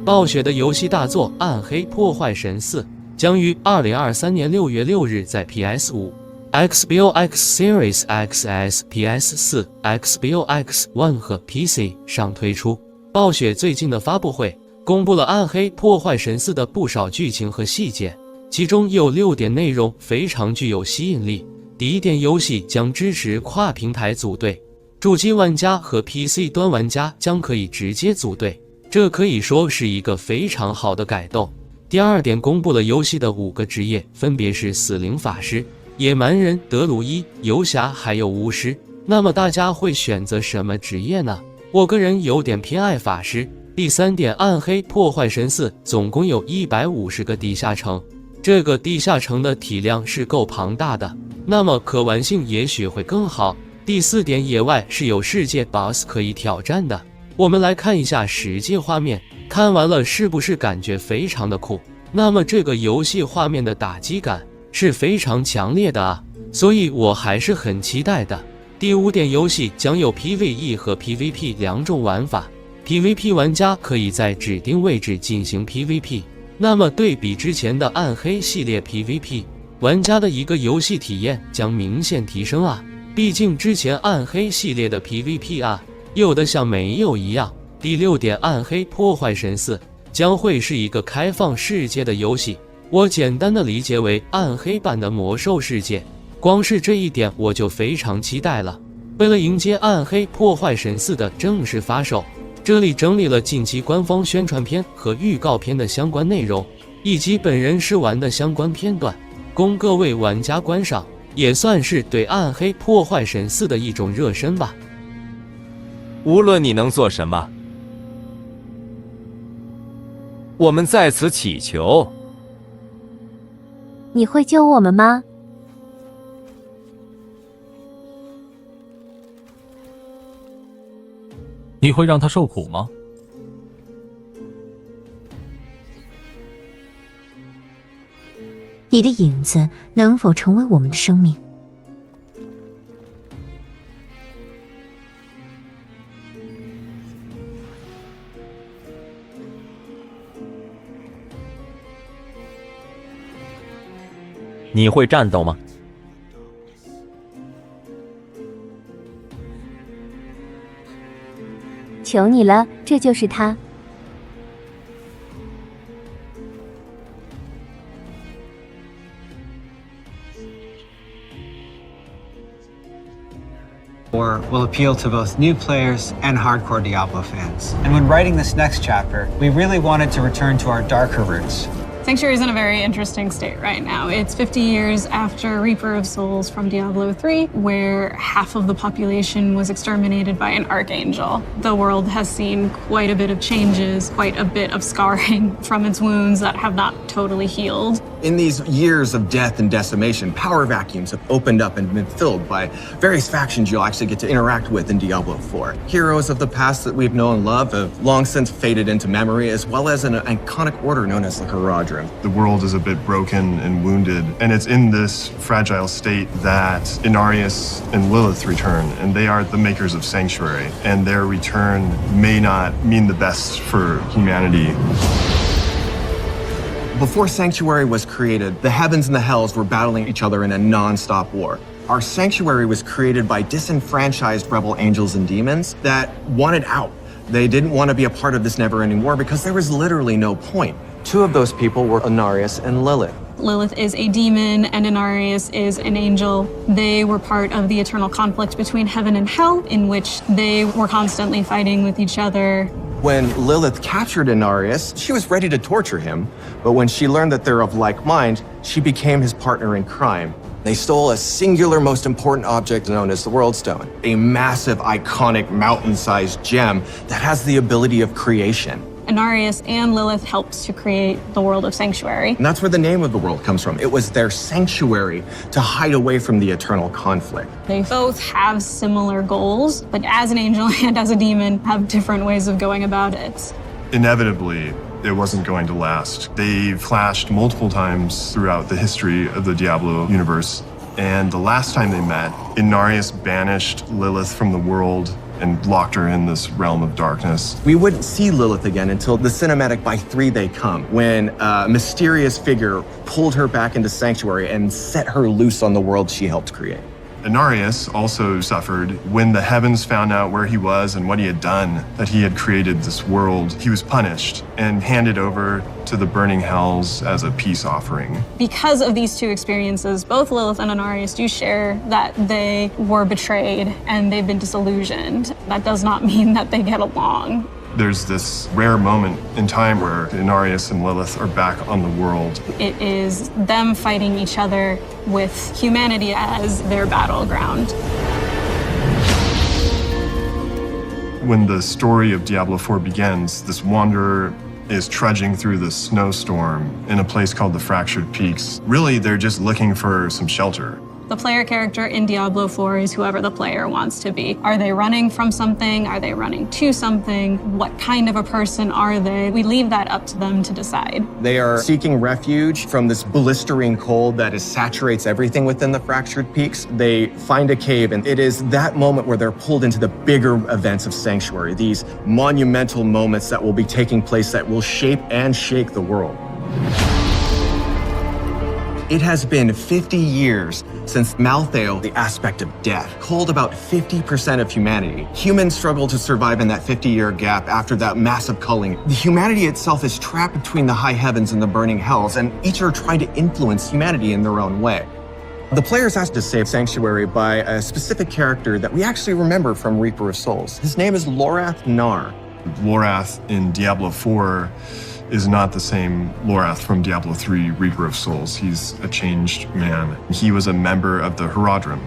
暴雪的游戏大作《暗黑破坏神4》将于2023年6月6日在 PS5、Xbox Series X、PS4、Xbox One 和 PC 上推出。暴雪最近的发布会公布了《暗黑破坏神4》的不少剧情和细节，其中有6点内容非常具有吸引力。第一点，游戏将支持跨平台组队，主机玩家和 PC 端玩家将可以直接组队，这可以说是一个非常好的改动。第二点，公布了游戏的5个职业，分别是死灵法师、野蛮人、德鲁伊、游侠还有巫师。那么大家会选择什么职业呢？我个人有点偏爱法师。第三点，暗黑破坏神4总共有150个地下城，这个地下城的体量是够庞大的，那么可玩性也许会更好。第四点，野外是有世界 BOSS 可以挑战的。我们来看一下实际画面，看完了是不是感觉非常的酷？那么这个游戏画面的打击感是非常强烈的啊，所以我还是很期待的。第五点，游戏将有 PVE 和 PVP 两种玩法， PVP 玩家可以在指定位置进行 PVP， 那么对比之前的暗黑系列 PVP， 玩家的一个游戏体验将明显提升啊，毕竟之前暗黑系列的 PVP 啊有的像没有一样。第六点，暗黑破坏神4将会是一个开放世界的游戏，我简单的理解为暗黑版的魔兽世界，光是这一点我就非常期待了。为了迎接暗黑破坏神4的正式发售，这里整理了近期官方宣传片和预告片的相关内容，以及本人试玩的相关片段，供各位玩家观赏，也算是对暗黑破坏神4的一种热身吧。无论你能做什么，我们在此祈求。你会救我们吗？你会让他受苦吗？你的影子能否成为我们的生命？你会战斗吗？求你了，这就是他。Will appeal to both new players and hardcore Diablo fans. And when writing this next chapter, we really wanted to return to our darker roots. Sanctuary is in a very interesting state right now. It's 50 years after Reaper of Souls from Diablo 3, where half of the population was exterminated by an archangel. The world has seen quite a bit of changes, quite a bit of scarring from its wounds that have not totally healed. In these years of death and decimation, power vacuums have opened up and been filled by various factions you'll actually get to interact with in Diablo 4. Heroes of the past that we've known and loved have long since faded into memory, as well as an iconic order known as the Haradrim. The world is a bit broken and wounded, and it's in this fragile state that Inarius and Lilith return, and they are the makers of Sanctuary, and their return may not mean the best for humanity. Before Sanctuary was created, the heavens and the hells were battling each other in a non-stop war. Our Sanctuary was created by disenfranchised rebel angels and demons that wanted out. They didn't want to be a part of this never-ending war because there was literally no point. Two of those people were Inarius and Lilith. Lilith is a demon and Inarius is an angel. They were part of the eternal conflict between heaven and hell, in which they were constantly fighting with each other. When Lilith captured Inarius, she was ready to torture him, but when she learned that they're of like mind, she became his partner in crime. They stole a singular, most important object known as the World Stone, a massive, iconic, mountain-sized gem that has the ability of creation. Inarius and Lilith helped to create the world of Sanctuary. And that's where the name of the world comes from. It was their sanctuary to hide away from the eternal conflict. They both have similar goals, but as an angel and as a demon have different ways of going about it. Inevitably, it wasn't going to last. They've clashed multiple times throughout the history of the Diablo universe. And the last time they met, Inarius banished Lilith from the world and locked her in this realm of darkness. We wouldn't see Lilith again until the cinematic By 3 They Come, when a mysterious figure pulled her back into Sanctuary and set her loose on the world she helped create. Inarius also suffered when the heavens found out where he was and what he had done, that he had created this world. He was punished and handed over to the burning hells as a peace offering. Because of these two experiences, both Lilith and Inarius do share that they were betrayed and they've been disillusioned. That does not mean that they get along. There's this rare moment in time where Inarius and Lilith are back on the world. It is them fighting each other with humanity as their battleground. When the story of Diablo 4 begins, this wanderer is trudging through the snowstorm in a place called the Fractured Peaks. Really, they're just looking for some shelter. The player character in Diablo 4 is whoever the player wants to be. Are they running from something? Are they running to something? What kind of a person are they? We leave that up to them to decide. They are seeking refuge from this blistering cold that saturates everything within the Fractured Peaks. They find a cave, and it is that moment where they're pulled into the bigger events of Sanctuary, these monumental moments that will be taking place that will shape and shake the world. It has been 50 years since Malthael, the aspect of death, culled about 50% of humanity. Humans struggle to survive in that 50-year gap after that massive culling. The humanity itself is trapped between the high heavens and the burning hells, and each are trying to influence humanity in their own way. The player's asked to save Sanctuary by a specific character that we actually remember from Reaper of Souls. His name is Lorath Nar. Lorath in Diablo 4 is not the same Lorath from Diablo 3 Reaper of Souls. He's a changed man. He was a member of the Herodrim.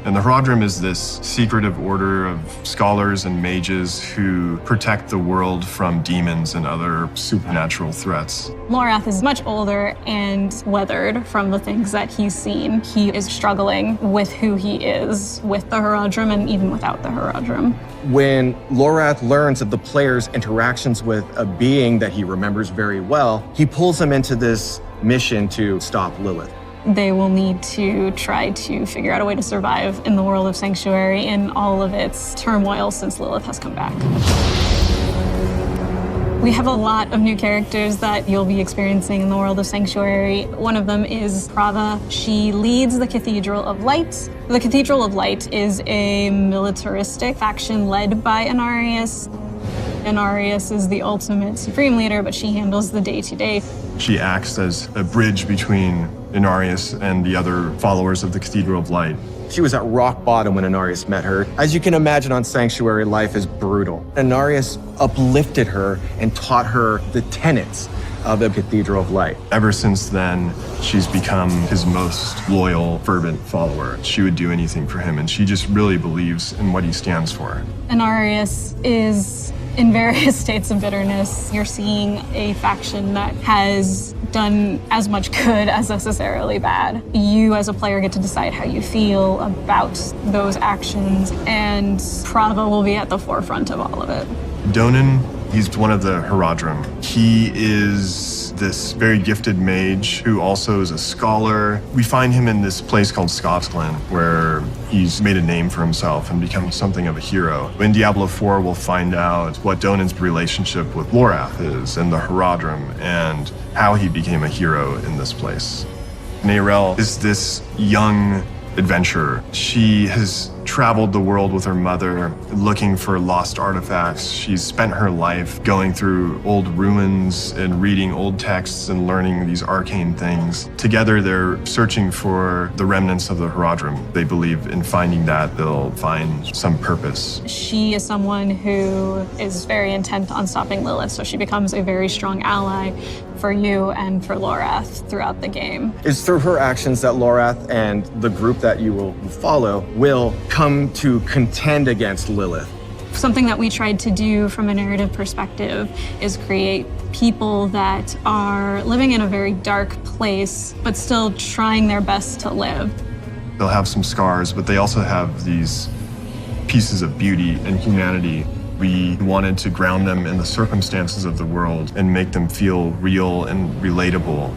And the Herodrim is this secretive order of scholars and mages who protect the world from demons and other supernatural threats. Lorath is much older and weathered from the things that he's seen. He is struggling with who he is with the Herodrim and even without the Herodrim. When Lorath learns of the player's interactions with a being that he remembers very well, he pulls him into this mission to stop Lilith. They will need to try to figure out a way to survive in the world of Sanctuary in all of its turmoil since Lilith has come back. We have a lot of new characters that you'll be experiencing in the world of Sanctuary. One of them is Prava. She leads the Cathedral of Light. The Cathedral of Light is a militaristic faction led by Inarius. Inarius is the ultimate supreme leader, but she handles the day-to-day. She acts as a bridge between Inarius and the other followers of the Cathedral of Light. She was at rock bottom when Inarius met her. As you can imagine, on Sanctuary, life is brutal. Inarius uplifted her and taught her the tenets of the Cathedral of Light. Ever since then, she's become his most loyal, fervent follower. She would do anything for him, and she just really believes in what he stands for. Inarius is in various states of bitterness. You're seeing a faction that has done as much good as necessarily bad. You as a player get to decide how you feel about those actions, and Prava will be at the forefront of all of it. Donan, he's one of the Herodrim. He is this very gifted mage who also is a scholar. We find him in this place called Scotsglen, where he's made a name for himself and become something of a hero. In Diablo 4, we'll find out what Donan's relationship with Lorath is and the Herodrim and how he became a hero in this place. Neyrelle is this young adventurer. She has traveled the world with her mother looking for lost artifacts. She's spent her life going through old ruins and reading old texts and learning these arcane things. Together, they're searching for the remnants of the Herodrim. They believe in finding that they'll find some purpose. She is someone who is very intent on stopping Lilith, so she becomes a very strong ally for you and for Lorath throughout the game. It's through her actions that Lorath and the group that you will follow will come to contend against Lilith. Something that we tried to do from a narrative perspective is create people that are living in a very dark place, but still trying their best to live. They'll have some scars, but they also have these pieces of beauty and humanity. We wanted to ground them in the circumstances of the world and make them feel real and relatable.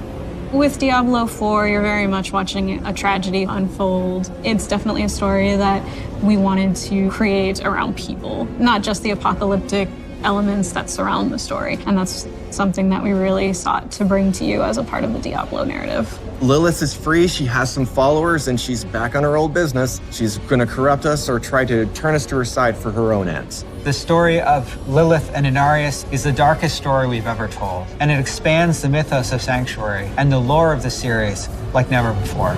With Diablo 4, you're very much watching a tragedy unfold. It's definitely a story that we wanted to create around people, not just the apocalyptic elements that surround the story. And that's something that we really sought to bring to you as a part of the Diablo narrative. Lilith is free, she has some followers, and she's back on her old business. She's gonna corrupt us or try to turn us to her side for her own ends. The story of Lilith and Inarius is the darkest story we've ever told, and it expands the mythos of Sanctuary and the lore of the series like never before.